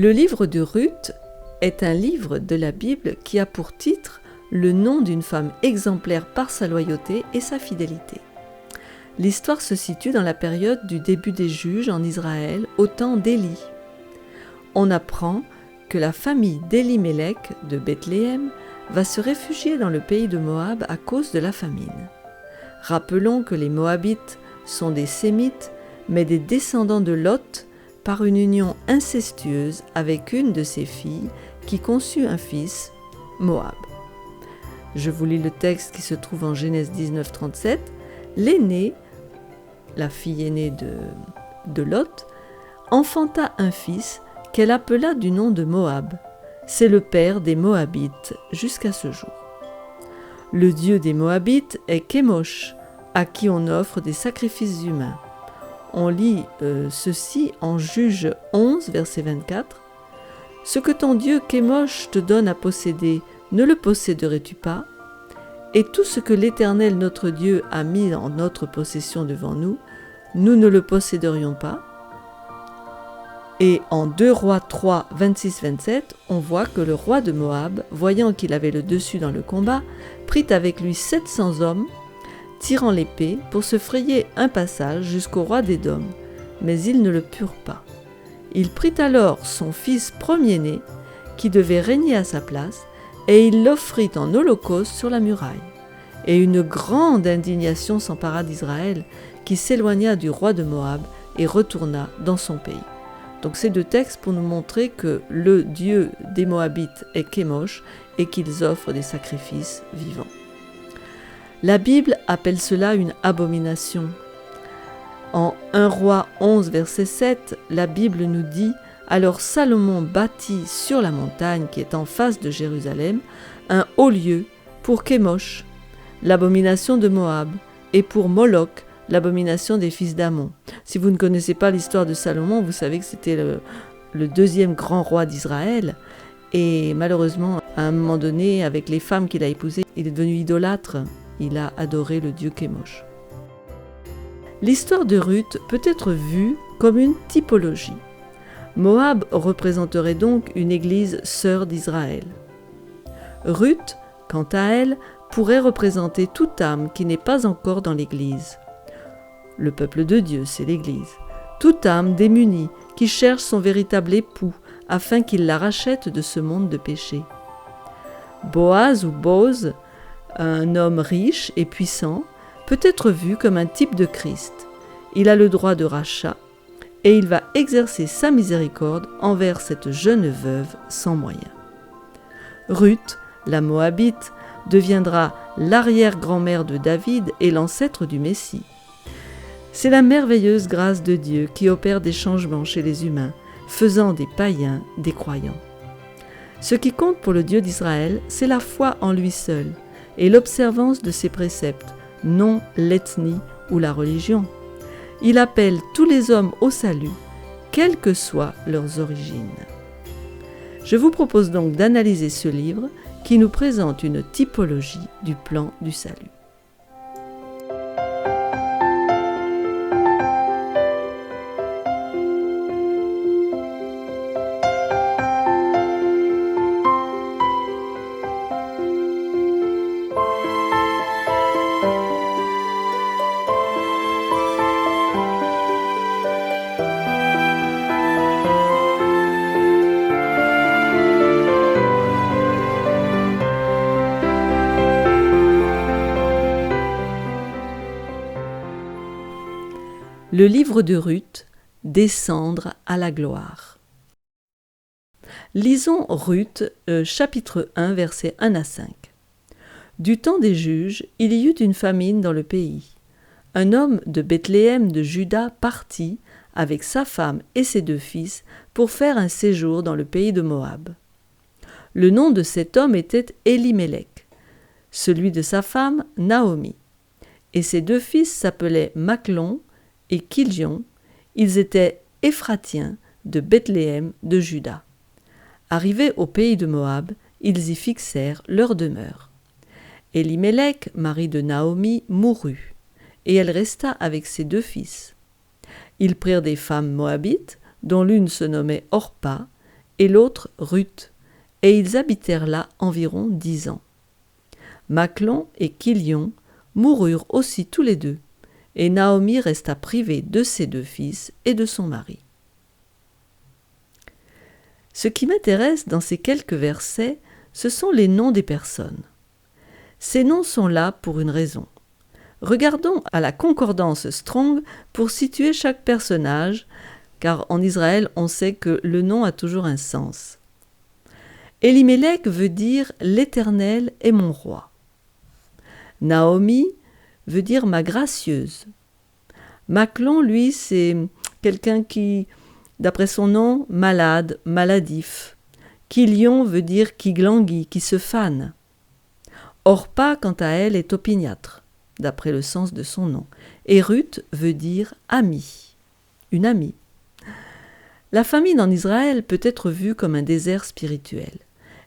Le livre de Ruth est un livre de la Bible qui a pour titre le nom d'une femme exemplaire par sa loyauté et sa fidélité. L'histoire se situe dans la période du début des juges en Israël, au temps d'Élie. On apprend que la famille d'Élimélec de Bethléem va se réfugier dans le pays de Moab à cause de la famine. Rappelons que les Moabites sont des Sémites, mais des descendants de Lot par une union incestueuse avec une de ses filles qui conçut un fils, Moab. Je vous lis le texte qui se trouve en Genèse 19, 37. L'aînée, la fille aînée de Lot, enfanta un fils qu'elle appela du nom de Moab. C'est le père des Moabites jusqu'à ce jour. Le dieu des Moabites est Kémosh, à qui on offre des sacrifices humains. On lit ceci en Juge 11, verset 24. « Ce que ton Dieu Kémosh te donne à posséder, ne le posséderais-tu pas ? Et tout ce que l'Éternel notre Dieu a mis en notre possession devant nous, nous ne le posséderions pas ?» Et en 2 Rois 3, 26-27, on voit que le roi de Moab, voyant qu'il avait le dessus dans le combat, prit avec lui 700 hommes, tirant l'épée pour se frayer un passage jusqu'au roi d'Édom, mais ils ne le purent pas. Il prit alors son fils premier-né, qui devait régner à sa place, et il l'offrit en holocauste sur la muraille. Et une grande indignation s'empara d'Israël, qui s'éloigna du roi de Moab et retourna dans son pays. Donc ces deux textes pour nous montrer que le dieu des Moabites est Kémosh et qu'ils offrent des sacrifices vivants. La Bible appelle cela une abomination. En 1 Roi 11, verset 7, la Bible nous dit « Alors Salomon bâtit sur la montagne qui est en face de Jérusalem un haut lieu pour Kémosh, l'abomination de Moab, et pour Moloch, l'abomination des fils d'Ammon. » Si vous ne connaissez pas l'histoire de Salomon, vous savez que c'était le deuxième grand roi d'Israël. Et malheureusement, à un moment donné, avec les femmes qu'il a épousées, il est devenu idolâtre. Il a adoré le dieu Kémosh. L'histoire de Ruth peut être vue comme une typologie. Moab représenterait donc une église sœur d'Israël. Ruth, quant à elle, pourrait représenter toute âme qui n'est pas encore dans l'église. Le peuple de Dieu, c'est l'église. Toute âme démunie qui cherche son véritable époux afin qu'il la rachète de ce monde de péché. Boaz ou Boz, un homme riche et puissant, peut être vu comme un type de Christ. Il a le droit de rachat et il va exercer sa miséricorde envers cette jeune veuve sans moyens. Ruth, la Moabite, deviendra l'arrière-grand-mère de David et l'ancêtre du Messie. C'est la merveilleuse grâce de Dieu qui opère des changements chez les humains, faisant des païens des croyants. Ce qui compte pour le Dieu d'Israël, c'est la foi en lui seul et l'observance de ses préceptes, non l'ethnie ou la religion. Il appelle tous les hommes au salut, quelles que soient leurs origines. Je vous propose donc d'analyser ce livre qui nous présente une typologie du plan du salut. Le livre de Ruth, descendre à la gloire. Lisons Ruth, chapitre 1, versets 1 à 5. Du temps des juges, il y eut une famine dans le pays. Un homme de Bethléem de Juda partit, avec sa femme et ses 2 fils, pour faire un séjour dans le pays de Moab. Le nom de cet homme était Élimélec, celui de sa femme Naomi. Et ses 2 fils s'appelaient Machlon et Kilion, ils étaient Éphratiens de Bethléem de Juda. Arrivés au pays de Moab, ils y fixèrent leur demeure. Élimélec, mari de Naomi, mourut, et elle resta avec ses 2 fils. Ils prirent des femmes moabites, dont l'une se nommait Orpa, et l'autre Ruth, et ils habitèrent là environ 10 ans. Machlon et Kilion moururent aussi tous les deux, et Naomi resta privée de ses 2 fils et de son mari. Ce qui m'intéresse dans ces quelques versets, ce sont les noms des personnes. Ces noms sont là pour une raison. Regardons à la concordance Strong pour situer chaque personnage, car en Israël, on sait que le nom a toujours un sens. Elimelech veut dire « l'Éternel est mon roi ». Naomi veut dire « ma gracieuse ». Machlon, lui, c'est quelqu'un qui, d'après son nom, malade, maladif. Kilion veut dire « qui glanguit », qui se fane. Orpa, quant à elle, est opiniâtre, d'après le sens de son nom. Et Ruth veut dire « amie », une amie. La famine en Israël peut être vue comme un désert spirituel.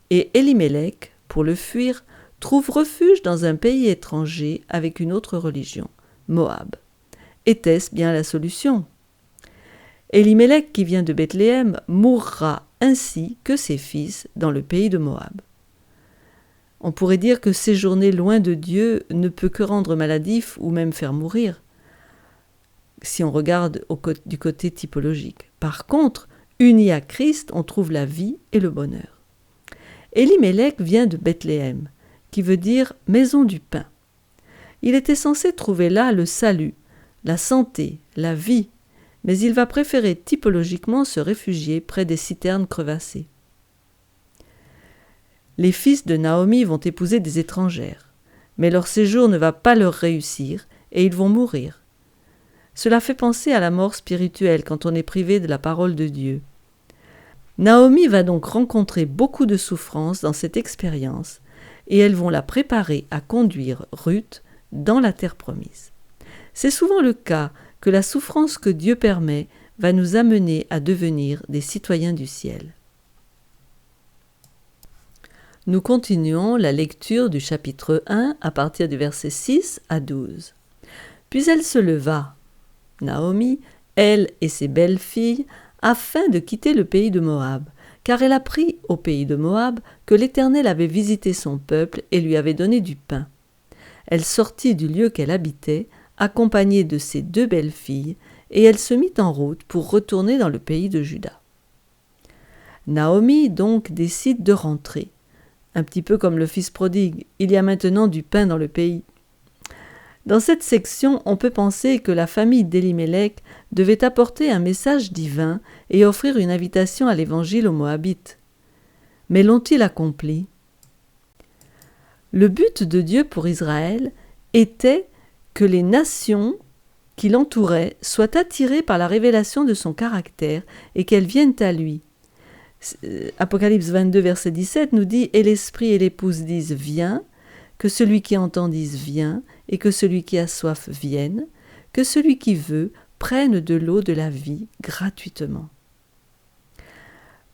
Et Elimelech, pour le fuir, trouve refuge dans un pays étranger avec une autre religion, Moab. Était-ce bien la solution ? Elimelech, qui vient de Bethléem, mourra ainsi que ses fils dans le pays de Moab. On pourrait dire que séjourner loin de Dieu ne peut que rendre maladif ou même faire mourir, si on regarde du côté typologique. Par contre, unis à Christ, on trouve la vie et le bonheur. Elimelech vient de Bethléem, qui veut dire « maison du pain ». Il était censé trouver là le salut, la santé, la vie, mais il va préférer typologiquement se réfugier près des citernes crevassées. Les fils de Naomi vont épouser des étrangères, mais leur séjour ne va pas leur réussir et ils vont mourir. Cela fait penser à la mort spirituelle quand on est privé de la parole de Dieu. Naomi va donc rencontrer beaucoup de souffrances dans cette expérience et elles vont la préparer à conduire Ruth dans la terre promise. C'est souvent le cas que la souffrance que Dieu permet va nous amener à devenir des citoyens du ciel. Nous continuons la lecture du chapitre 1 à partir du verset 6 à 12. Puis elle se leva, Naomi, elle et ses belles filles, afin de quitter le pays de Moab, car elle apprit au pays de Moab que l'Éternel avait visité son peuple et lui avait donné du pain. Elle sortit du lieu qu'elle habitait, accompagnée de ses 2 belles filles, et elle se mit en route pour retourner dans le pays de Juda. Naomi donc décide de rentrer. Un petit peu comme le fils prodigue, il y a maintenant du pain dans le pays. Dans cette section, on peut penser que la famille d'Elimelech devait apporter un message divin et offrir une invitation à l'évangile aux Moabites. Mais l'ont-ils accompli ? Le but de Dieu pour Israël était que les nations qui l'entouraient soient attirées par la révélation de son caractère et qu'elles viennent à lui. Apocalypse 22, verset 17 nous dit « Et l'esprit et l'épouse disent « Viens », que celui qui entend dise « Viens », et que celui qui a soif vienne, que celui qui veut prenne de l'eau de la vie gratuitement. »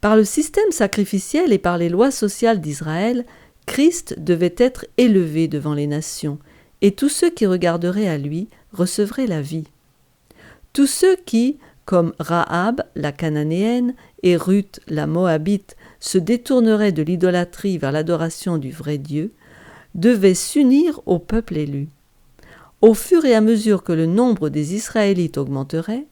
Par le système sacrificiel et par les lois sociales d'Israël, Christ devait être élevé devant les nations, et tous ceux qui regarderaient à lui recevraient la vie. Tous ceux qui, comme Rahab, la Cananéenne, et Ruth, la Moabite, se détourneraient de l'idolâtrie vers l'adoration du vrai Dieu, devaient s'unir au peuple élu. Au fur et à mesure que le nombre des Israélites augmenterait,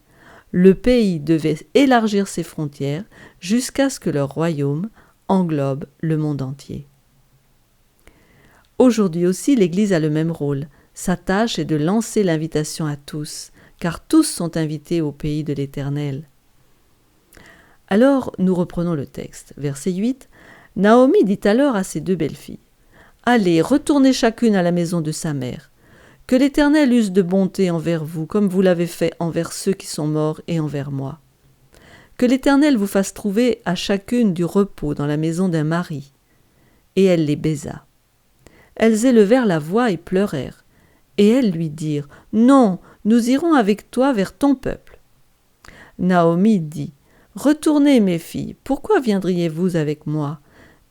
le pays devait élargir ses frontières jusqu'à ce que leur royaume englobe le monde entier. Aujourd'hui aussi, l'Église a le même rôle. Sa tâche est de lancer l'invitation à tous, car tous sont invités au pays de l'Éternel. Alors, nous reprenons le texte. Verset 8. Naomi dit alors à ses 2 belles filles, « Allez, retournez chacune à la maison de sa mère. Que l'Éternel use de bonté envers vous, comme vous l'avez fait envers ceux qui sont morts et envers moi. Que l'Éternel vous fasse trouver à chacune du repos dans la maison d'un mari. » Et elle les baisa. Elles élevèrent la voix et pleurèrent. Et elles lui dirent, « Non, nous irons avec toi vers ton peuple. » Naomi dit, « Retournez, mes filles, pourquoi viendriez-vous avec moi ?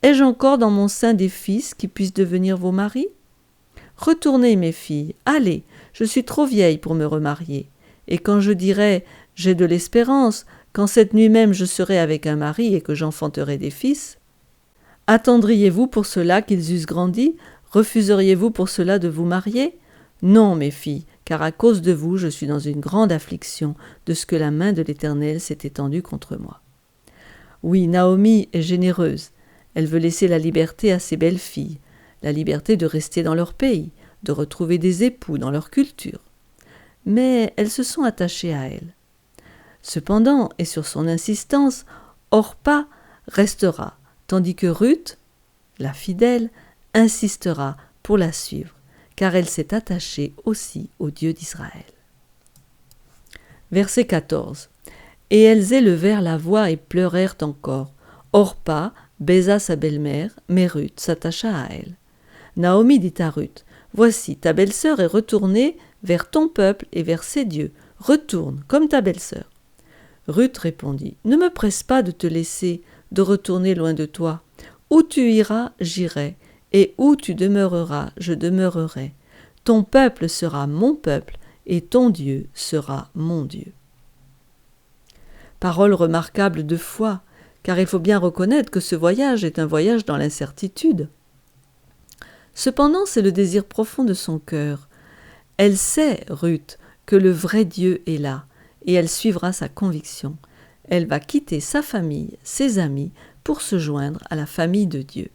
Ai-je encore dans mon sein des fils qui puissent devenir vos maris ? Retournez, mes filles, allez, je suis trop vieille pour me remarier. Et quand je dirai « J'ai de l'espérance », quand cette nuit même je serai avec un mari et que j'enfanterai des fils? Attendriez-vous pour cela qu'ils eussent grandi? Refuseriez-vous pour cela de vous marier? Non, mes filles, car à cause de vous, je suis dans une grande affliction de ce que la main de l'Éternel s'est étendue contre moi. » Oui, Naomi est généreuse. Elle veut laisser la liberté à ses belles-filles, la liberté de rester dans leur pays, de retrouver des époux dans leur culture. Mais elles se sont attachées à elle. Cependant, et sur son insistance, Orpa restera, tandis que Ruth, la fidèle, insistera pour la suivre, car elle s'est attachée aussi au Dieu d'Israël. Verset 14. Et elles élevèrent la voix et pleurèrent encore. Orpa baisa sa belle-mère, mais Ruth s'attacha à elle. Naomi dit à Ruth, « Voici, ta belle-sœur est retournée vers ton peuple et vers ses dieux. Retourne, comme ta belle-sœur. » Ruth répondit, « Ne me presse pas de te laisser, de retourner loin de toi. Où tu iras, j'irai, et où tu demeureras, je demeurerai. Ton peuple sera mon peuple, et ton Dieu sera mon Dieu. » Parole remarquable de foi, car il faut bien reconnaître que ce voyage est un voyage dans l'incertitude. Cependant, c'est le désir profond de son cœur. Elle sait, Ruth, que le vrai Dieu est là, et elle suivra sa conviction. Elle va quitter sa famille, ses amis, pour se joindre à la famille de Dieu.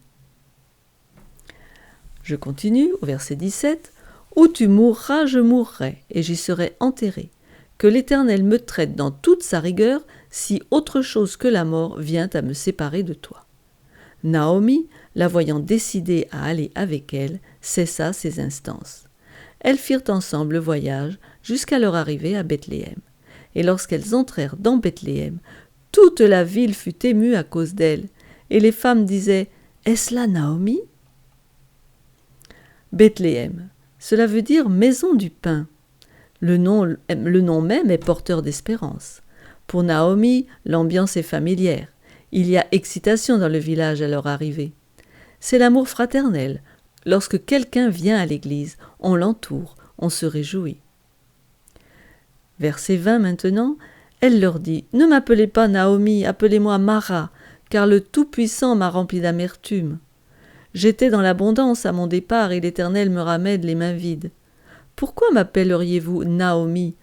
Je continue au verset 17. « Où tu mourras, je mourrai, et j'y serai enterré. Que l'Éternel me traite dans toute sa rigueur, si autre chose que la mort vient à me séparer de toi. » Naomi, la voyant décidée à aller avec elle, cessa ses instances. Elles firent ensemble le voyage jusqu'à leur arrivée à Bethléem. Et lorsqu'elles entrèrent dans Bethléem, toute la ville fut émue à cause d'elles, et les femmes disaient « Est-ce là Naomi ?» Bethléem, cela veut dire « maison du pain ». Le nom même est porteur d'espérance. Pour Naomi, l'ambiance est familière. Il y a excitation dans le village à leur arrivée. C'est l'amour fraternel. Lorsque quelqu'un vient à l'église, on l'entoure, on se réjouit. Verset 20 maintenant, elle leur dit « Ne m'appelez pas Naomi, appelez-moi Mara, car le Tout-Puissant m'a rempli d'amertume. J'étais dans l'abondance à mon départ et l'Éternel me ramène les mains vides. Pourquoi m'appelleriez-vous Naomi,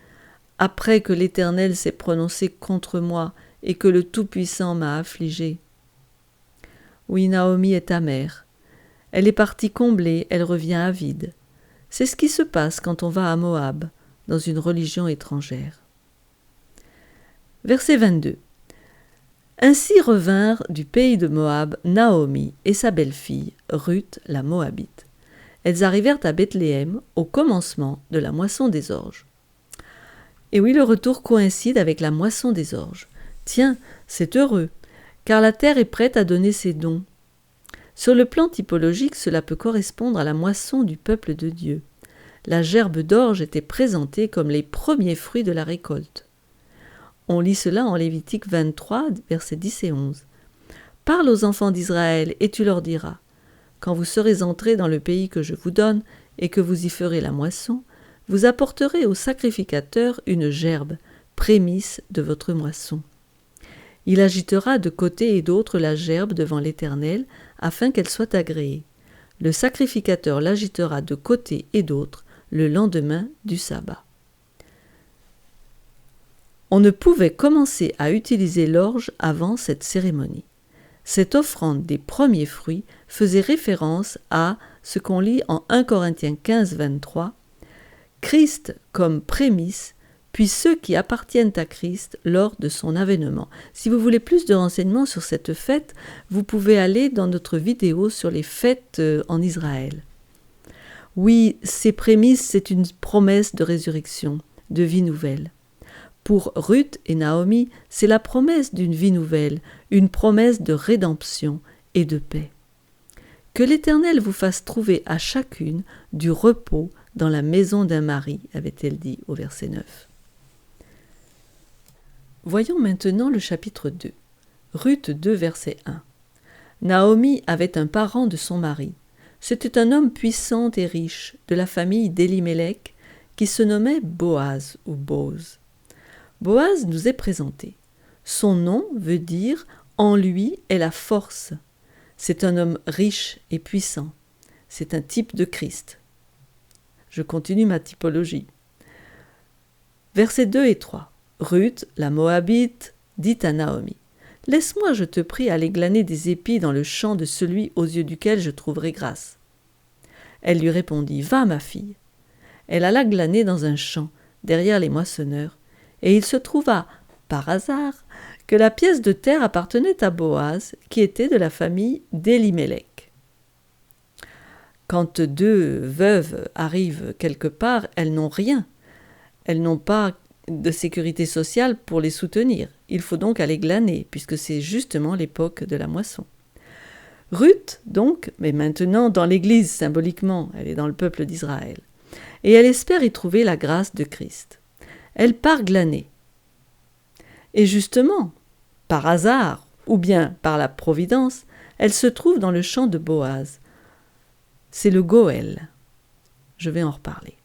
après que l'Éternel s'est prononcé contre moi et que le Tout-Puissant m'a affligée? » Oui, Naomi est amère. Elle est partie comblée, elle revient avide. C'est ce qui se passe quand on va à Moab, dans une religion étrangère. Verset 22. Ainsi revinrent du pays de Moab Naomi et sa belle-fille, Ruth la Moabite. Elles arrivèrent à Bethléem au commencement de la moisson des orges. Et oui, le retour coïncide avec la moisson des orges. Tiens, c'est heureux, car la terre est prête à donner ses dons. Sur le plan typologique, cela peut correspondre à la moisson du peuple de Dieu. La gerbe d'orge était présentée comme les premiers fruits de la récolte. On lit cela en Lévitique 23, versets 10 et 11. « Parle aux enfants d'Israël, et tu leur diras, quand vous serez entrés dans le pays que je vous donne, et que vous y ferez la moisson, vous apporterez au sacrificateur une gerbe, prémisse de votre moisson. Il agitera de côté et d'autre la gerbe devant l'Éternel, afin qu'elle soit agréée. Le sacrificateur l'agitera de côté et d'autre le lendemain du sabbat. » On ne pouvait commencer à utiliser l'orge avant cette cérémonie. Cette offrande des premiers fruits faisait référence à ce qu'on lit en 1 Corinthiens 15, 23, « Christ comme prémisse, puis ceux qui appartiennent à Christ lors de son avènement. » Si vous voulez plus de renseignements sur cette fête, vous pouvez aller dans notre vidéo sur les fêtes en Israël. Oui, ces prémices, c'est une promesse de résurrection, de vie nouvelle. Pour Ruth et Naomi, c'est la promesse d'une vie nouvelle, une promesse de rédemption et de paix. Que l'Éternel vous fasse trouver à chacune du repos dans la maison d'un mari, avait-elle dit au verset 9. Voyons maintenant le chapitre 2. Ruth 2, verset 1. Naomi avait un parent de son mari. C'était un homme puissant et riche, de la famille d'Élimélec, qui se nommait Boaz ou Boz. Boaz nous est présenté. Son nom veut dire « en lui est la force ». C'est un homme riche et puissant. C'est un type de Christ. Je continue ma typologie. Versets 2 et 3. Ruth, la Moabite, dit à Naomi, « Laisse-moi, je te prie, aller glaner des épis dans le champ de celui aux yeux duquel je trouverai grâce. » Elle lui répondit, « Va, ma fille. » Elle alla glaner dans un champ, derrière les moissonneurs, et il se trouva, par hasard, que la pièce de terre appartenait à Boaz, qui était de la famille d'Élimélec. Quand deux veuves arrivent quelque part, elles n'ont rien. Elles n'ont pas de sécurité sociale pour les soutenir. Il faut donc aller glaner, puisque c'est justement l'époque de la moisson. Ruth, donc, mais maintenant dans l'Église symboliquement, elle est dans le peuple d'Israël, et elle espère y trouver la grâce de Christ. Elle part glaner. Et justement, par hasard, ou bien par la providence, elle se trouve dans le champ de Boaz. C'est le Goël. Je vais en reparler.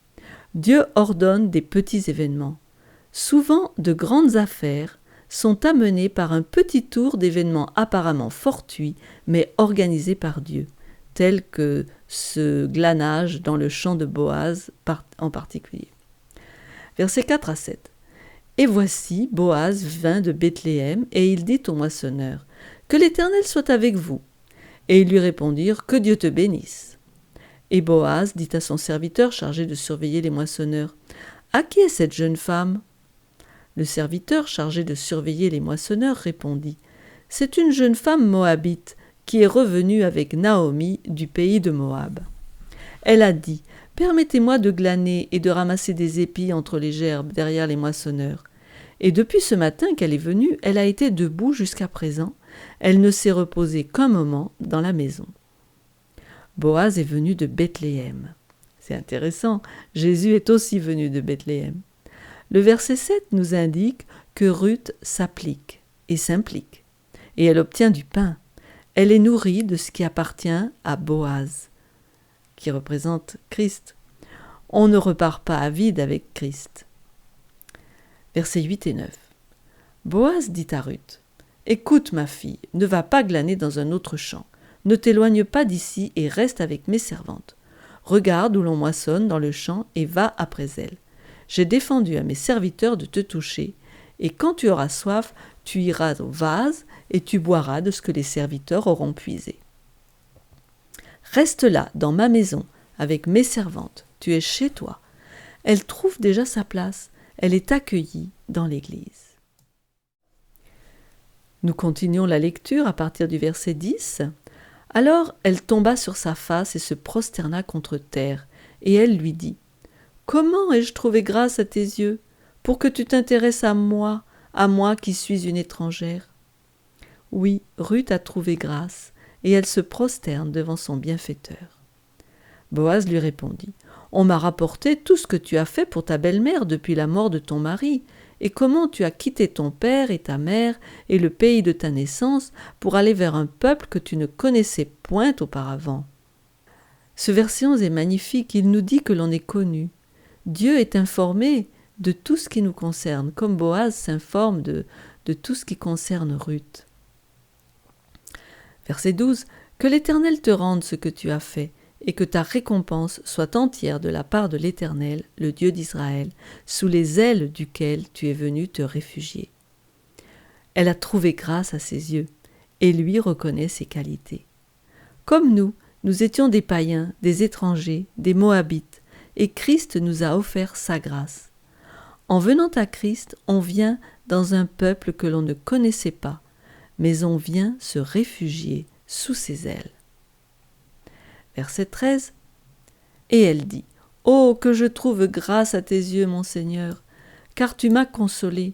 Dieu ordonne des petits événements. Souvent, de grandes affaires sont amenées par un petit tour d'événements apparemment fortuits, mais organisés par Dieu, tels que ce glanage dans le champ de Boaz en particulier. Versets 4 à 7. Et voici, Boaz vint de Bethléem, et il dit au moissonneur, « Que l'Éternel soit avec vous. » Et ils lui répondirent, « Que Dieu te bénisse. » Et Boaz dit à son serviteur chargé de surveiller les moissonneurs, « À qui est cette jeune femme ?» Le serviteur chargé de surveiller les moissonneurs répondit, « C'est une jeune femme moabite qui est revenue avec Naomi du pays de Moab. Elle a dit, « Permettez-moi de glaner et de ramasser des épis entre les gerbes derrière les moissonneurs. » Et depuis ce matin qu'elle est venue, elle a été debout jusqu'à présent. Elle ne s'est reposée qu'un moment dans la maison. Boaz est venu de Bethléem. C'est intéressant, Jésus est aussi venu de Bethléem. Le verset 7 nous indique que Ruth s'applique et s'implique, et elle obtient du pain. Elle est nourrie de ce qui appartient à Boaz, qui représente Christ. On ne repart pas à vide avec Christ. Versets 8 et 9. Boaz dit à Ruth, « Écoute ma fille, ne va pas glaner dans un autre champ. Ne t'éloigne pas d'ici et reste avec mes servantes. Regarde où l'on moissonne dans le champ et va après elles. J'ai défendu à mes serviteurs de te toucher, et quand tu auras soif, tu iras au vase et tu boiras de ce que les serviteurs auront puisé. Reste là, dans ma maison, avec mes servantes. Tu es chez toi. » Elle trouve déjà sa place. Elle est accueillie dans l'Église. Nous continuons la lecture à partir du verset 10. Alors elle tomba sur sa face et se prosterna contre terre, et elle lui dit, « Comment ai-je trouvé grâce à tes yeux, pour que tu t'intéresses à moi qui suis une étrangère ?» Oui, Ruth a trouvé grâce, et elle se prosterne devant son bienfaiteur. Boaz lui répondit, « On m'a rapporté tout ce que tu as fait pour ta belle-mère depuis la mort de ton mari, et comment tu as quitté ton père et ta mère et le pays de ta naissance pour aller vers un peuple que tu ne connaissais point auparavant. » Ce verset 11 est magnifique, il nous dit que l'on est connu. Dieu est informé de tout ce qui nous concerne, comme Boaz s'informe de tout ce qui concerne Ruth. Verset 12. « Que l'Éternel te rende ce que tu as fait, et que ta récompense soit entière de la part de l'Éternel, le Dieu d'Israël, sous les ailes duquel tu es venu te réfugier. » Elle a trouvé grâce à ses yeux, et lui reconnaît ses qualités. Comme nous étions des païens, des étrangers, des Moabites, et Christ nous a offert sa grâce. En venant à Christ, on vient dans un peuple que l'on ne connaissait pas, mais on vient se réfugier sous ses ailes. Verset 13. Et elle dit, « Oh, que je trouve grâce à tes yeux, mon Seigneur, car tu m'as consolée,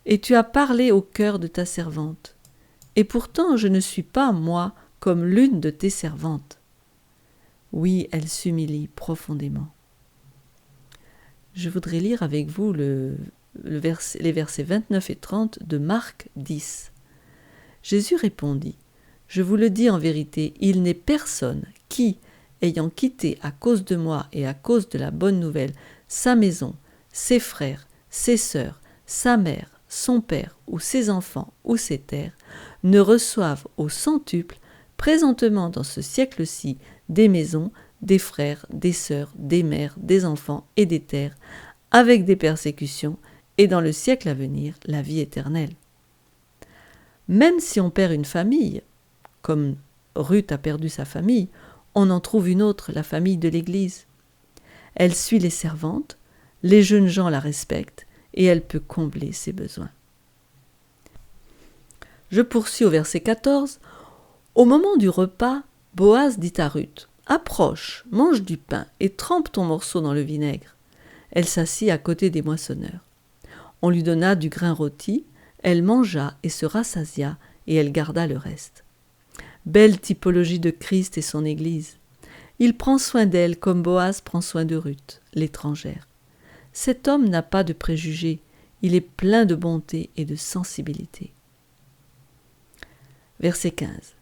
et tu as parlé au cœur de ta servante. Et pourtant je ne suis pas, moi, comme l'une de tes servantes. » Oui, elle s'humilie profondément. Je voudrais lire avec vous les versets 29 et 30 de Marc 10. Jésus répondit, « Je vous le dis en vérité, il n'est personne qui, ayant quitté à cause de moi et à cause de la bonne nouvelle sa maison, ses frères, ses sœurs, sa mère, son père ou ses enfants ou ses terres, ne reçoivent au centuple, présentement dans ce siècle-ci, des maisons, des frères, des sœurs, des mères, des enfants et des terres, avec des persécutions, et dans le siècle à venir, la vie éternelle. Même si on perd une famille, comme Ruth a perdu sa famille, on en trouve une autre, la famille de l'Église. Elle suit les servantes, les jeunes gens la respectent, et elle peut combler ses besoins. Je poursuis au verset 14. Au moment du repas, Boaz dit à Ruth, « Approche, mange du pain et trempe ton morceau dans le vinaigre. » Elle s'assit à côté des moissonneurs. On lui donna du grain rôti, elle mangea et se rassasia, et elle garda le reste. Belle typologie de Christ et son Église. Il prend soin d'elle comme Boaz prend soin de Ruth, l'étrangère. Cet homme n'a pas de préjugés, il est plein de bonté et de sensibilité. Verset 15.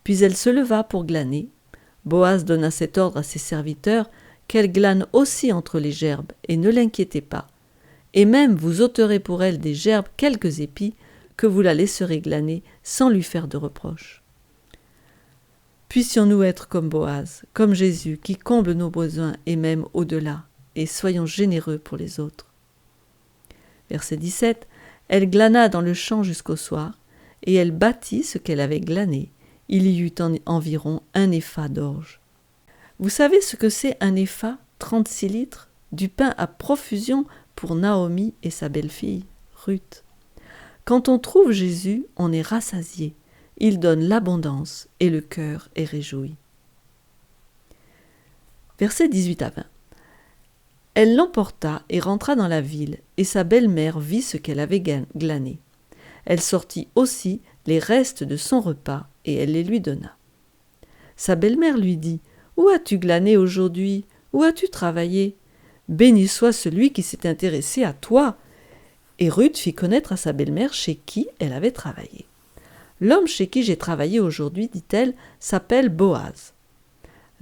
Puis elle se leva pour glaner. Boaz donna cet ordre à ses serviteurs, qu'elle glane aussi entre les gerbes, et ne l'inquiétez pas. Et même vous ôterez pour elle des gerbes quelques épis, que vous la laisserez glaner sans lui faire de reproches. Puissions-nous être comme Boaz, comme Jésus, qui comble nos besoins et même au-delà, et soyons généreux pour les autres. Verset 17. Elle glana dans le champ jusqu'au soir, et elle bâtit ce qu'elle avait glané. Il y eut environ 1 épha d'orge. Vous savez ce que c'est 1 épha, 36 litres, du pain à profusion pour Naomi et sa belle-fille, Ruth. Quand on trouve Jésus, on est rassasié. Il donne l'abondance et le cœur est réjoui. Versets 18 à 20. Elle l'emporta et rentra dans la ville, et sa belle-mère vit ce qu'elle avait glané. Elle sortit aussi les restes de son repas, et elle les lui donna. Sa belle-mère lui dit, « Où as-tu glané aujourd'hui? Où as-tu travaillé? Béni soit celui qui s'est intéressé à toi. » Et Ruth fit connaître à sa belle-mère chez qui elle avait travaillé. « L'homme chez qui j'ai travaillé aujourd'hui, dit-elle, s'appelle Boaz. »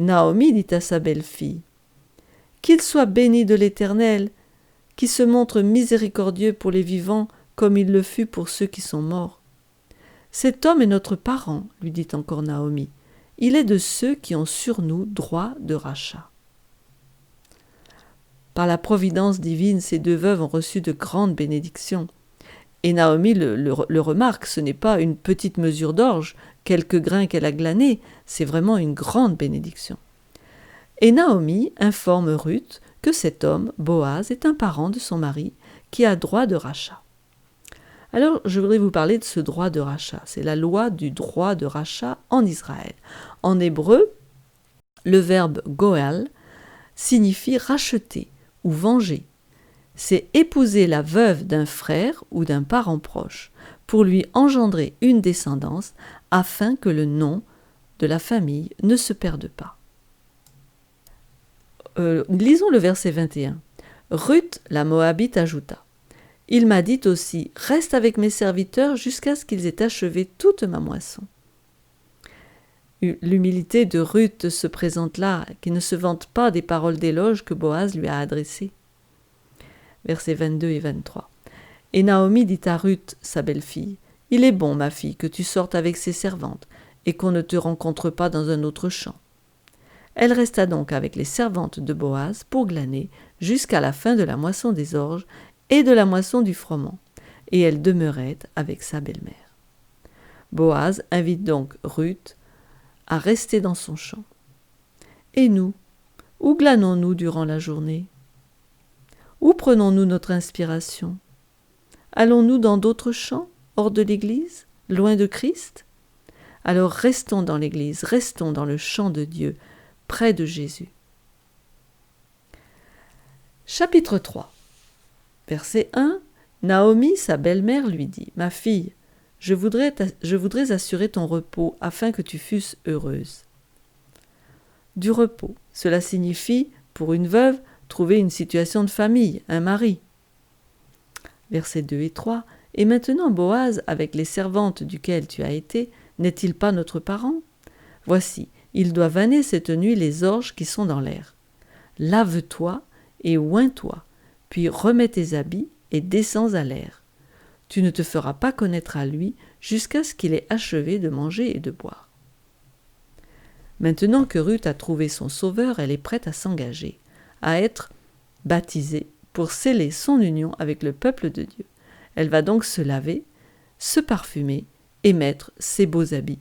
Naomi dit à sa belle-fille, « Qu'il soit béni de l'Éternel, qui se montre miséricordieux pour les vivants comme il le fut pour ceux qui sont morts. Cet homme est notre parent, lui dit encore Naomi. Il est de ceux qui ont sur nous droit de rachat. » Par la providence divine, ces 2 veuves ont reçu de grandes bénédictions. Et Naomi le remarque, ce n'est pas une petite mesure d'orge, quelques grains qu'elle a glanés, c'est vraiment une grande bénédiction. Et Naomi informe Ruth que cet homme, Boaz, est un parent de son mari qui a droit de rachat. Alors, je voudrais vous parler de ce droit de rachat. C'est la loi du droit de rachat en Israël. En hébreu, le verbe goel signifie racheter ou venger. C'est épouser la veuve d'un frère ou d'un parent proche pour lui engendrer une descendance afin que le nom de la famille ne se perde pas. Lisons le verset 21. Ruth, la Moabite, ajouta, « Il m'a dit aussi, reste avec mes serviteurs jusqu'à ce qu'ils aient achevé toute ma moisson. » L'humilité de Ruth se présente là, qui ne se vante pas des paroles d'éloge que Boaz lui a adressées. Versets 22 et 23. Et Naomi dit à Ruth, sa belle-fille, « Il est bon, ma fille, que tu sortes avec ses servantes, et qu'on ne te rencontre pas dans un autre champ. » Elle resta donc avec les servantes de Boaz pour glaner jusqu'à la fin de la moisson des orges et de la moisson du froment, et elle demeurait avec sa belle-mère. Boaz invite donc Ruth à rester dans son champ. Et nous, où glanons-nous durant la journée? Où prenons-nous notre inspiration? Allons-nous dans d'autres champs, hors de l'Église, loin de Christ? Alors restons dans l'Église, restons dans le champ de Dieu, près de Jésus. Chapitre 3. Verset 1. Naomi, sa belle-mère, lui dit, « Ma fille, je voudrais assurer ton repos afin que tu fusses heureuse. » Du repos, cela signifie, pour une veuve, trouver une situation de famille, un mari. Versets 2 et 3. « Et maintenant Boaz, avec les servantes duquel tu as été, n'est-il pas notre parent? Voici, il doit vanner cette nuit les orges qui sont dans l'air. Lave-toi et oins-toi, puis remets tes habits et descends à l'air. Tu ne te feras pas connaître à lui jusqu'à ce qu'il ait achevé de manger et de boire. » Maintenant que Ruth a trouvé son sauveur, elle est prête à s'engager, à être baptisée pour sceller son union avec le peuple de Dieu. Elle va donc se laver, se parfumer et mettre ses beaux habits.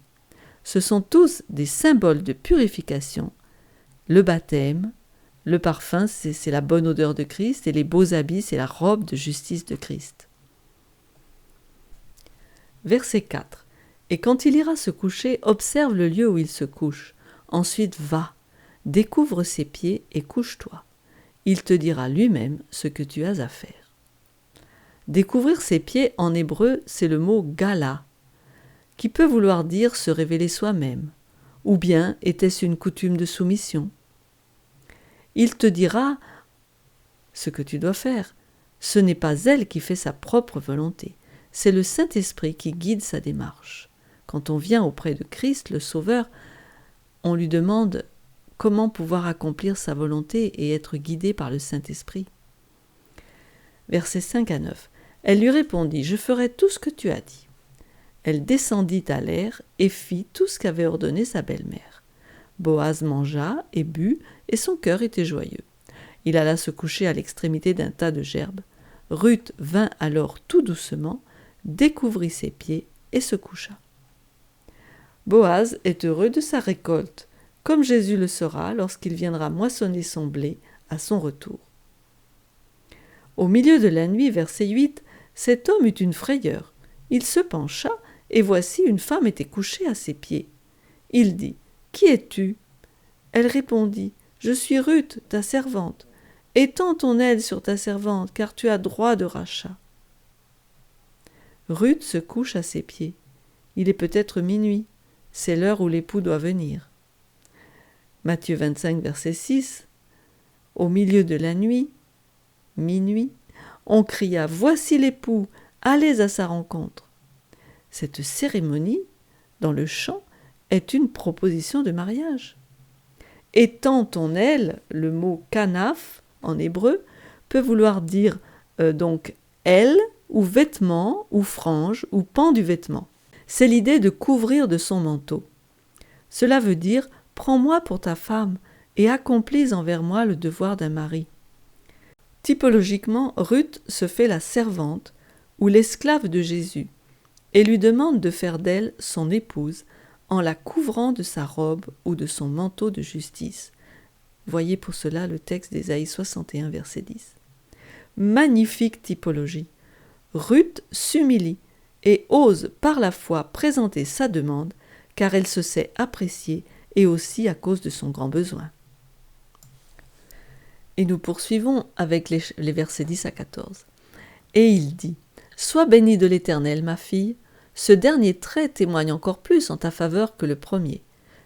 Ce sont tous des symboles de purification. Le baptême, le parfum, c'est la bonne odeur de Christ, et les beaux habits, c'est la robe de justice de Christ. Verset 4. Et quand il ira se coucher, observe le lieu où il se couche. Ensuite va, découvre ses pieds et couche-toi. Il te dira lui-même ce que tu as à faire. Découvrir ses pieds en hébreu, c'est le mot gala, qui peut vouloir dire se révéler soi-même, ou bien était-ce une coutume de soumission. Il te dira ce que tu dois faire. Ce n'est pas elle qui fait sa propre volonté, c'est le Saint-Esprit qui guide sa démarche. Quand on vient auprès de Christ, le Sauveur, on lui demande comment pouvoir accomplir sa volonté et être guidé par le Saint-Esprit. Versets 5 à 9. Elle lui répondit, « Je ferai tout ce que tu as dit. » Elle descendit à l'air et fit tout ce qu'avait ordonné sa belle-mère. Boaz mangea et but, et son cœur était joyeux. Il alla se coucher à l'extrémité d'un tas de gerbes. Ruth vint alors tout doucement, découvrit ses pieds et se coucha. Boaz est heureux de sa récolte, comme Jésus le sera lorsqu'il viendra moissonner son blé à son retour. Au milieu de la nuit, verset 8, cet homme eut une frayeur. Il se pencha, et voici une femme était couchée à ses pieds. Il dit, « Qui es-tu » Elle répondit, « Je suis Ruth, ta servante. Étends ton aide sur ta servante, car tu as droit de rachat. » Ruth se couche à ses pieds. Il est peut-être minuit. C'est l'heure où l'époux doit venir. Matthieu 25, verset 6. Au milieu de la nuit, minuit, on cria « Voici l'époux, allez à sa rencontre !» Cette cérémonie, dans le chant, est une proposition de mariage. Étends ton aile, le mot kanaf en hébreu, peut vouloir dire donc aile ou vêtement ou frange ou pan du vêtement. C'est l'idée de couvrir de son manteau. Cela veut dire « Prends-moi pour ta femme et accomplis envers moi le devoir d'un mari ». Typologiquement, Ruth se fait la servante ou l'esclave de Jésus et lui demande de faire d'elle son épouse en la couvrant de sa robe ou de son manteau de justice. Voyez pour cela le texte d'Ésaïe 61, verset 10. Magnifique typologie. Ruth s'humilie et ose par la foi présenter sa demande, car elle se sait appréciée et aussi à cause de son grand besoin. Et nous poursuivons avec les versets 10 à 14. Et il dit, « Sois bénie de l'Éternel, ma fille, ce dernier trait témoigne encore plus en ta faveur que le premier,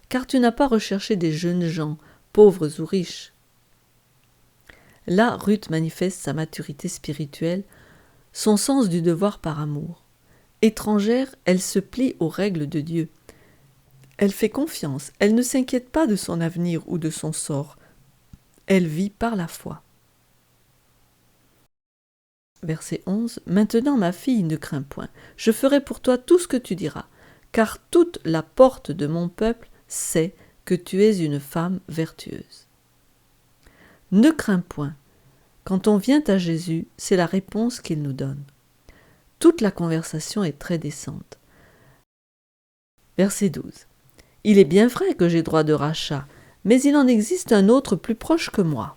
car tu n'as pas recherché des jeunes gens, pauvres ou riches. » Là, Ruth manifeste sa maturité spirituelle, son sens du devoir par amour. Étrangère, elle se plie aux règles de Dieu. Elle fait confiance, elle ne s'inquiète pas de son avenir ou de son sort. Elle vit par la foi. Verset 11. Maintenant, ma fille, ne crains point. Je ferai pour toi tout ce que tu diras, car toute la porte de mon peuple sait que tu es une femme vertueuse. Ne crains point. Quand on vient à Jésus, c'est la réponse qu'il nous donne. Toute la conversation est très décente. Verset 12. Il est bien vrai que j'ai droit de rachat, mais il en existe un autre plus proche que moi.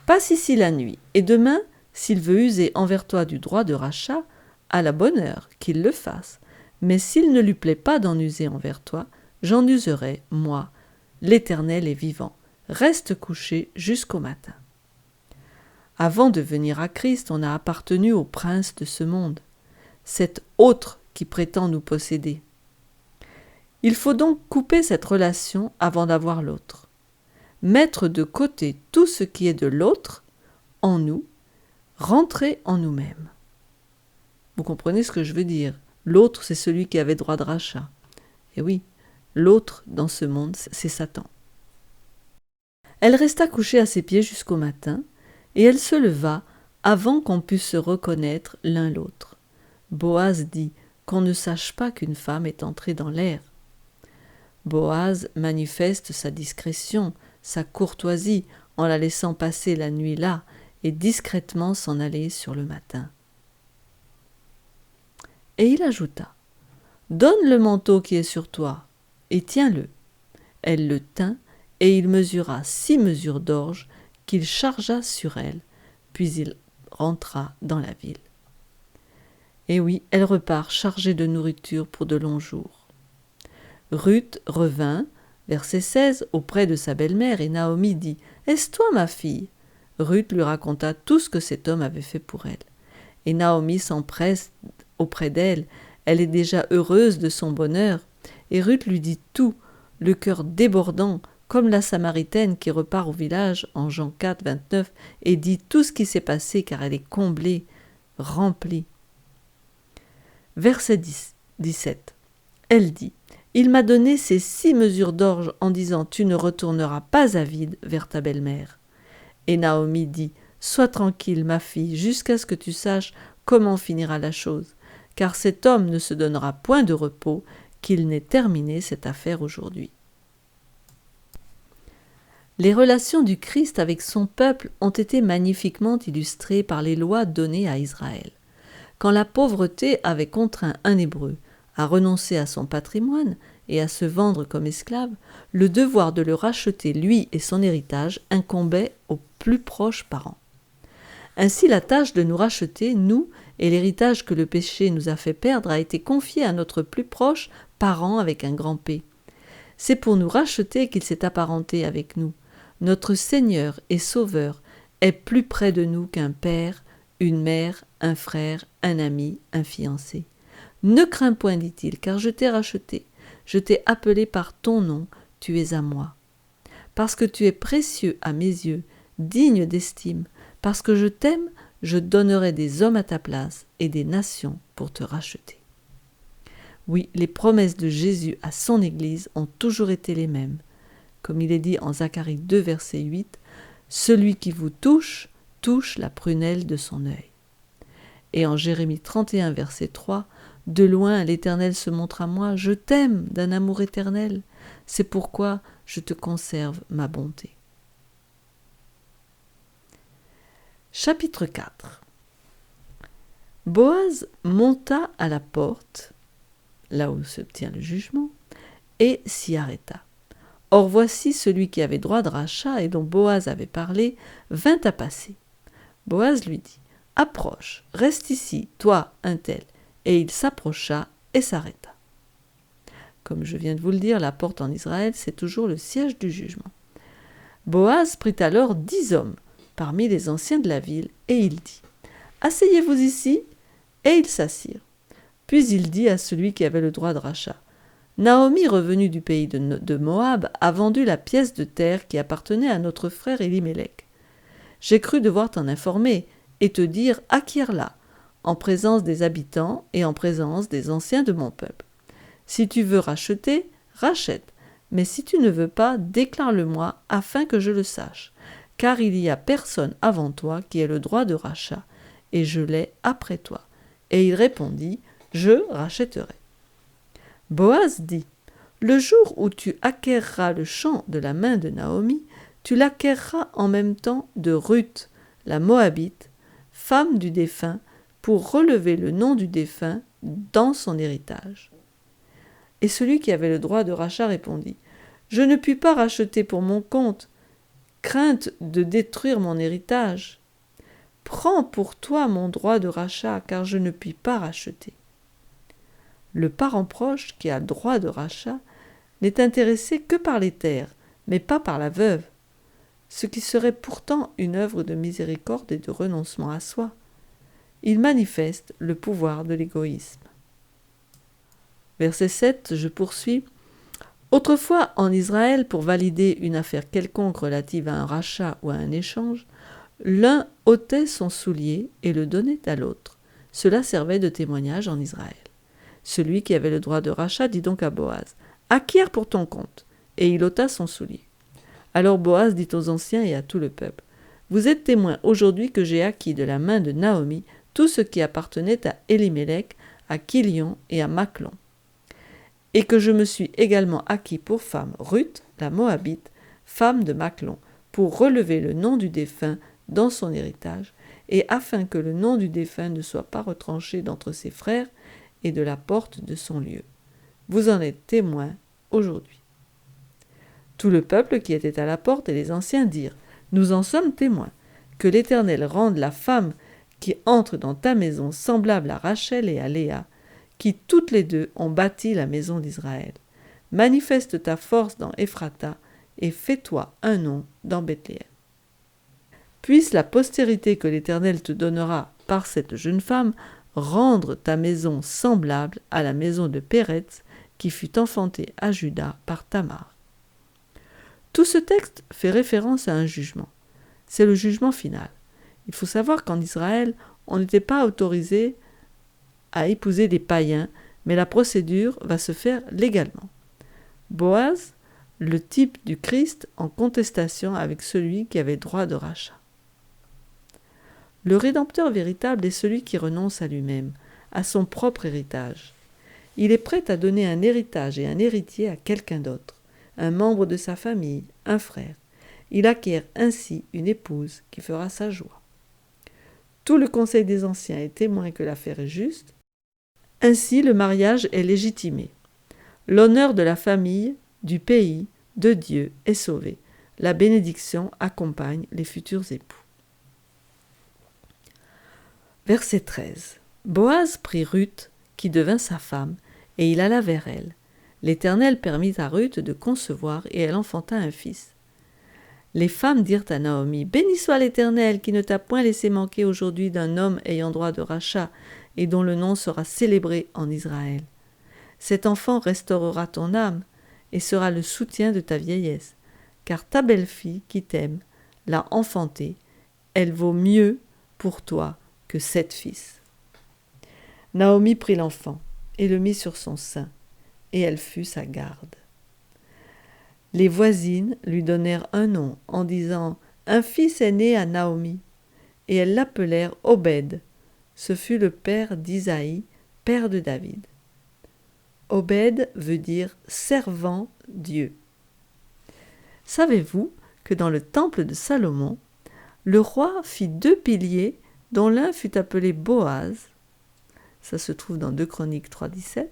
Passe ici la nuit, et demain, s'il veut user envers toi du droit de rachat, à la bonne heure, qu'il le fasse. Mais s'il ne lui plaît pas d'en user envers toi, j'en userai, moi. L'Éternel est vivant. Reste couché jusqu'au matin. Avant de venir à Christ, on a appartenu au prince de ce monde, cet autre qui prétend nous posséder. Il faut donc couper cette relation avant d'avoir l'autre. Mettre de côté tout ce qui est de l'autre, en nous, rentrer en nous-mêmes. Vous comprenez ce que je veux dire? L'autre, c'est celui qui avait droit de rachat. Et oui, l'autre dans ce monde, c'est Satan. Elle resta couchée à ses pieds jusqu'au matin, et elle se leva avant qu'on pût se reconnaître l'un l'autre. Boaz dit « Qu'on ne sache pas qu'une femme est entrée dans l'aire ». Boaz manifeste sa discrétion, sa courtoisie en la laissant passer la nuit là et discrètement s'en aller sur le matin. Et il ajouta « Donne le manteau qui est sur toi et tiens-le. » Elle le tint et il mesura 6 mesures d'orge qu'il chargea sur elle, puis il rentra dans la ville. Et oui, elle repart chargée de nourriture pour de longs jours. Ruth revint, verset 16, auprès de sa belle-mère et Naomi dit « Est-ce toi ma fille ?» Ruth lui raconta tout ce que cet homme avait fait pour elle. Et Naomi s'empresse auprès d'elle, elle est déjà heureuse de son bonheur, et Ruth lui dit tout, le cœur débordant, comme la Samaritaine qui repart au village en Jean 4, 29, et dit tout ce qui s'est passé car elle est comblée, remplie. Verset 17. Elle dit « Il m'a donné ces 6 mesures d'orge en disant « Tu ne retourneras pas à vide vers ta belle-mère. » Et Naomi dit « Sois tranquille, ma fille, jusqu'à ce que tu saches comment finira la chose, car cet homme ne se donnera point de repos, qu'il n'ait terminé cette affaire aujourd'hui. » Les relations du Christ avec son peuple ont été magnifiquement illustrées par les lois données à Israël. Quand la pauvreté avait contraint un Hébreu à renoncer à son patrimoine et à se vendre comme esclave, le devoir de le racheter, lui et son héritage, incombait aux plus proches parents. Ainsi, la tâche de nous racheter, nous, et l'héritage que le péché nous a fait perdre, a été confiée à notre plus proche parent avec un grand P. C'est pour nous racheter qu'il s'est apparenté avec nous. Notre Seigneur et Sauveur est plus près de nous qu'un père, une mère, un frère, un ami, un fiancé. Ne crains point, dit-il, car je t'ai racheté. Je t'ai appelé par ton nom, tu es à moi. Parce que tu es précieux à mes yeux, digne d'estime, parce que je t'aime, je donnerai des hommes à ta place et des nations pour te racheter. Oui, les promesses de Jésus à son Église ont toujours été les mêmes. Comme il est dit en Zacharie 2, verset 8, « Celui qui vous touche, touche la prunelle de son œil. » Et en Jérémie 31, verset 3, « De loin l'Éternel se montre à moi, je t'aime d'un amour éternel, c'est pourquoi je te conserve ma bonté. » Chapitre 4. Boaz monta à la porte, là où se tient le jugement, et s'y arrêta. Or voici celui qui avait droit de rachat et dont Boaz avait parlé, vint à passer. Boaz lui dit « Approche, reste ici, toi, un tel. » Et il s'approcha et s'arrêta. Comme je viens de vous le dire, la porte en Israël, c'est toujours le siège du jugement. Boaz prit alors 10 hommes parmi les anciens de la ville, et il dit « Asseyez-vous ici » et ils s'assirent. Puis il dit à celui qui avait le droit de rachat « Naomi, revenue du pays de Moab, a vendu la pièce de terre qui appartenait à notre frère Élimélec. J'ai cru devoir t'en informer et te dire « Acquiers-la » en présence des habitants et en présence des anciens de mon peuple. Si tu veux racheter, rachète, mais si tu ne veux pas, déclare-le-moi afin que je le sache. Car il y a personne avant toi qui ait le droit de rachat, et je l'ai après toi. » Et il répondit, « Je rachèterai. » Boaz dit, « Le jour où tu acquerras le champ de la main de Naomi, tu l'acquerras en même temps de Ruth, la Moabite, femme du défunt, pour relever le nom du défunt dans son héritage. » Et celui qui avait le droit de rachat répondit, « Je ne puis pas racheter pour mon compte, crainte de détruire mon héritage. Prends pour toi mon droit de rachat, car je ne puis pas racheter. » Le parent proche qui a le droit de rachat n'est intéressé que par les terres, mais pas par la veuve, ce qui serait pourtant une œuvre de miséricorde et de renoncement à soi. Il manifeste le pouvoir de l'égoïsme. Verset 7, je poursuis. Autrefois, en Israël, pour valider une affaire quelconque relative à un rachat ou à un échange, l'un ôtait son soulier et le donnait à l'autre. Cela servait de témoignage en Israël. Celui qui avait le droit de rachat dit donc à Boaz, « Acquiers pour ton compte. » Et il ôta son soulier. Alors Boaz dit aux anciens et à tout le peuple, « Vous êtes témoins aujourd'hui que j'ai acquis de la main de Naomi tout ce qui appartenait à Élimélec, à Kilion et à Machlon. Et que je me suis également acquis pour femme Ruth, la Moabite, femme de Machlon, pour relever le nom du défunt dans son héritage, et afin que le nom du défunt ne soit pas retranché d'entre ses frères et de la porte de son lieu. Vous en êtes témoins aujourd'hui. » Tout le peuple qui était à la porte et les anciens dirent : « Nous en sommes témoins, que l'Éternel rende la femme qui entre dans ta maison semblable à Rachel et à Léa, qui toutes les deux ont bâti la maison d'Israël. Manifeste ta force dans Ephrata, et fais-toi un nom dans Bethléem. Puisse la postérité que l'Éternel te donnera par cette jeune femme rendre ta maison semblable à la maison de Péretz, qui fut enfantée à Juda par Tamar. » Tout ce texte fait référence à un jugement. C'est le jugement final. Il faut savoir qu'en Israël, on n'était pas autorisé à épouser des païens, mais la procédure va se faire légalement. Boaz, le type du Christ en contestation avec celui qui avait droit de rachat. Le Rédempteur véritable est celui qui renonce à lui-même, à son propre héritage. Il est prêt à donner un héritage et un héritier à quelqu'un d'autre, un membre de sa famille, un frère. Il acquiert ainsi une épouse qui fera sa joie. Tout le conseil des anciens est témoin que l'affaire est juste. Ainsi, le mariage est légitimé. L'honneur de la famille, du pays, de Dieu est sauvé. La bénédiction accompagne les futurs époux. Verset 13. Boaz prit Ruth, qui devint sa femme, et il alla vers elle. L'Éternel permit à Ruth de concevoir, et elle enfanta un fils. Les femmes dirent à Naomi : « Béni soit l'Éternel, qui ne t'a point laissé manquer aujourd'hui d'un homme ayant droit de rachat, et dont le nom sera célébré en Israël. Cet enfant restaurera ton âme, et sera le soutien de ta vieillesse, car ta belle-fille qui t'aime l'a enfantée, elle vaut mieux pour toi que 7 fils. » Naomi prit l'enfant et le mit sur son sein, et elle fut sa garde. Les voisines lui donnèrent un nom en disant : « Un fils est né à Naomi », et elles l'appelèrent Obed. Ce fut le père d'Isaïe, père de David. Obed veut dire « servant Dieu ». Savez-vous que dans le temple de Salomon, le roi fit 2 piliers dont l'un fut appelé Boaz, ça se trouve dans 2 Chroniques 3,17,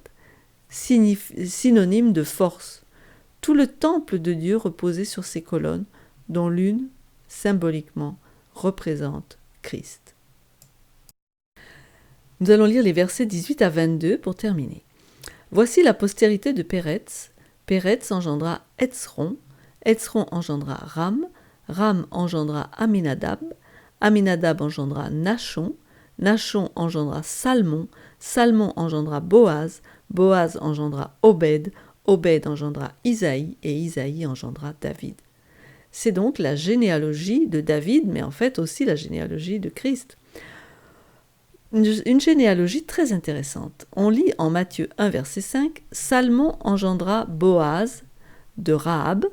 synonyme de force. Tout le temple de Dieu reposait sur ces colonnes, dont l'une, symboliquement, représente Christ. Nous allons lire les versets 18 à 22 pour terminer. Voici la postérité de Péretz. Péretz engendra Hetzron, Hetzron engendra Ram, Ram engendra Aminadab, Aminadab engendra Nachon, Nachon engendra Salmon, Salmon engendra Boaz, Boaz engendra Obed, Obed engendra Isaïe, et Isaïe engendra David. C'est donc la généalogie de David, mais en fait aussi la généalogie de Christ. Une généalogie très intéressante. On lit en Matthieu 1, verset 5, « Salmon engendra Boaz de Rahab,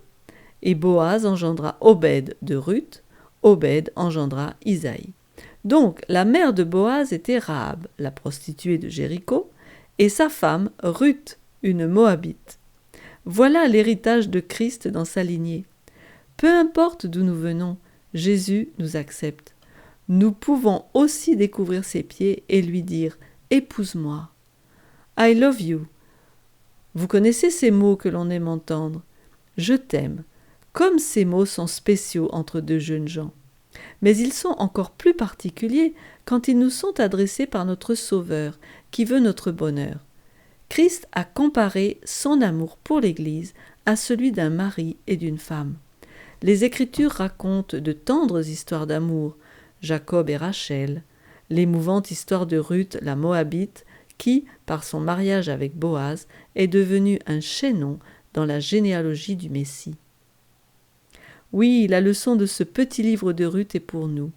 et Boaz engendra Obed de Ruth, Obed engendra Isaïe. » Donc, la mère de Boaz était Rahab, la prostituée de Jéricho, et sa femme, Ruth, une Moabite. Voilà l'héritage de Christ dans sa lignée. Peu importe d'où nous venons, Jésus nous accepte. Nous pouvons aussi découvrir ses pieds et lui dire « Épouse-moi ». I love you. Vous connaissez ces mots que l'on aime entendre. Je t'aime. Comme ces mots sont spéciaux entre 2 jeunes gens. Mais ils sont encore plus particuliers quand ils nous sont adressés par notre Sauveur, qui veut notre bonheur. Christ a comparé son amour pour l'Église à celui d'un mari et d'une femme. Les Écritures racontent de tendres histoires d'amour, Jacob et Rachel, l'émouvante histoire de Ruth, la Moabite, qui, par son mariage avec Boaz, est devenue un chaînon dans la généalogie du Messie. Oui, la leçon de ce petit livre de Ruth est pour nous.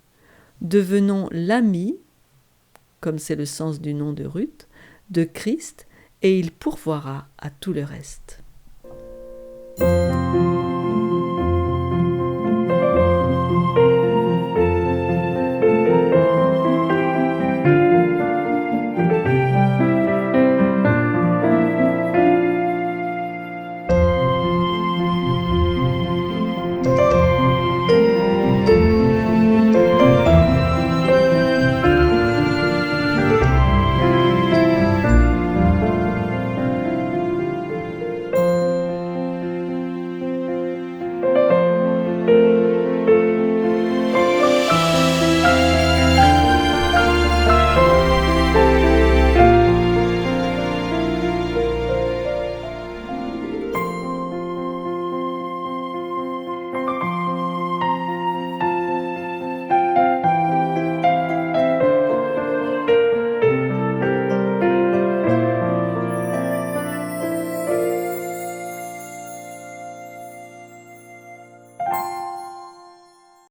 Devenons l'ami, comme c'est le sens du nom de Ruth, de Christ, et il pourvoira à tout le reste.